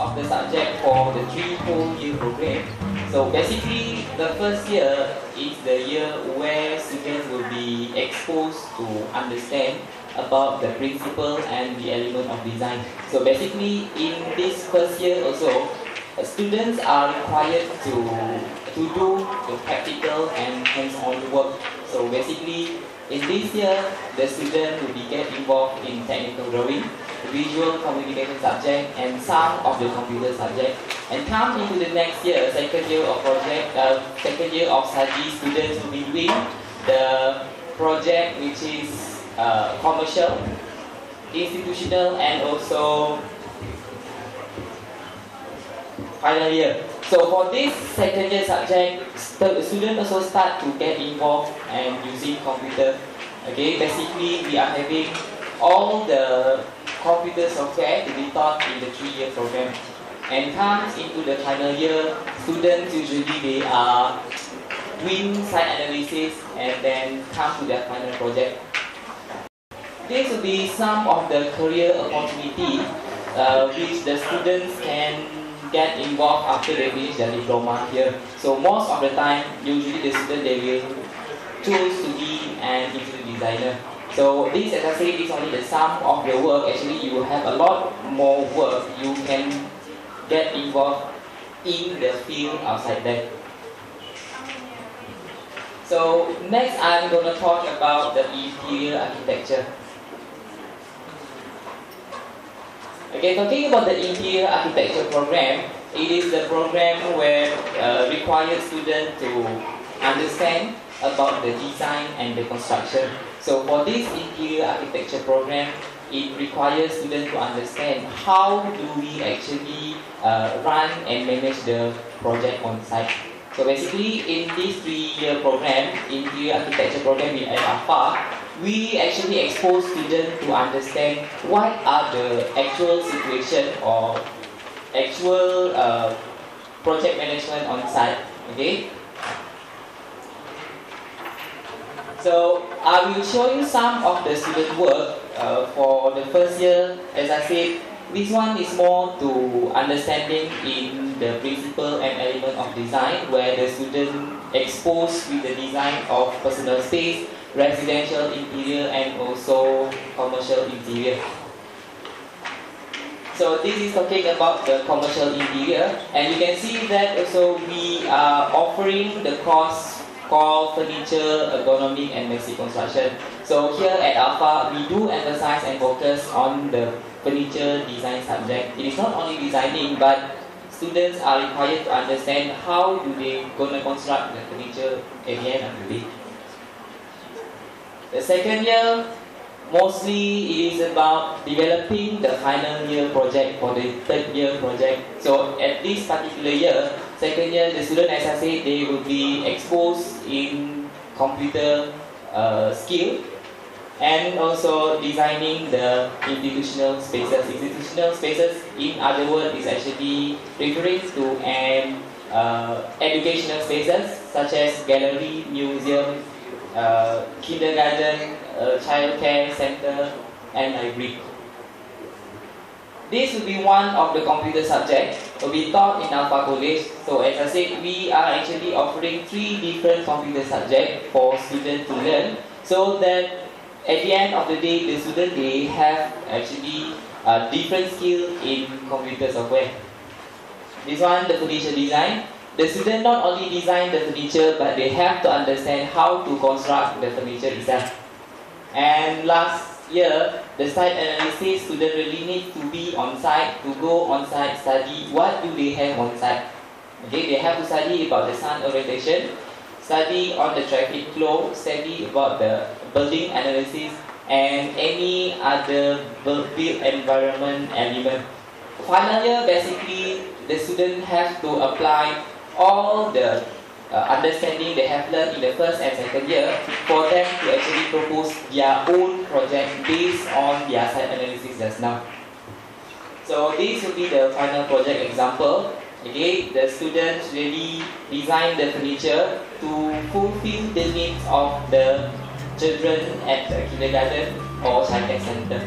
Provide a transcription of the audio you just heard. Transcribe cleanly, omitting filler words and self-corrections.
of the subject for the 3 whole year program. So basically, the first year is the year where students will be exposed to understand about the principle and the element of design. So basically, in this first year also, students are required to do the practical and hands-on work. So basically, in this year, the student will be get involved in technical drawing, visual communication subject, and some of the computer subject. And come into the next year, second year of study, students will be doing the project which is commercial, institutional, and also final year. So for this second year subject, the students also start to get involved and using computer. Okay, basically we are having all the computer software to be taught in the 3-year program. And comes into the final year, students usually they are doing site analysis and then come to their final project. This will be some of the career opportunity which the students can get involved after they finish their diploma here. So most of the time, usually the student they will choose to be an interior designer. So this, as I said, is only the sum of the work. Actually, you will have a lot more work you can get involved in the field outside that. So next, I'm going to talk about the interior architecture. Okay, talking about the interior architecture program, it is the program where requires students to understand about the design and the construction. So for this interior architecture program, it requires students to understand how do we actually run and manage the project on site. So basically, in this 3-year program, interior architecture program at ALFA, we actually expose students to understand what are the actual situation or actual project management on site. Okay. So I will show you some of the student work for the first year. As I said, this one is more to understanding in the principle and element of design, where the student exposed with the design of personal space, residential interior, and also commercial interior. So this is talking about the commercial interior, and you can see that also we are offering the course called Furniture, Ergonomic and Basic Construction. So here at ALFA, we do emphasize and focus on the furniture design subject. It is not only designing, but students are required to understand how do they gonna construct the furniture at the end of the day. The second year, mostly it is about developing the final year project for the 3rd year project. So at this particular year, second year, the student, as I said, they will be exposed in computer skill and also designing the institutional spaces. Institutional spaces, in other words, is actually referring to an educational spaces such as gallery, museum, kindergarten, child care center, and library. This will be one of the computer subjects will be taught in ALFA College. So as I said, we are actually offering 3 different computer subjects for students to learn, so that at the end of the day, the student they have actually different skill in computer software. This one, the furniture design. The student not only design the furniture, but they have to understand how to construct the furniture itself. And last year, the site analysis, student really need to be on site, to go on site, study what do they have on site. Okay, they have to study about the sun orientation, study on the traffic flow, study about the building analysis, and any other built environment element. Final year, basically, the student has to apply all the understanding they have learned in the first and second year for them to actually propose their own project based on their site analysis just now. So this will be the final project example. Okay, the students really design the furniture to fulfill the needs of the children at the kindergarten or childcare center.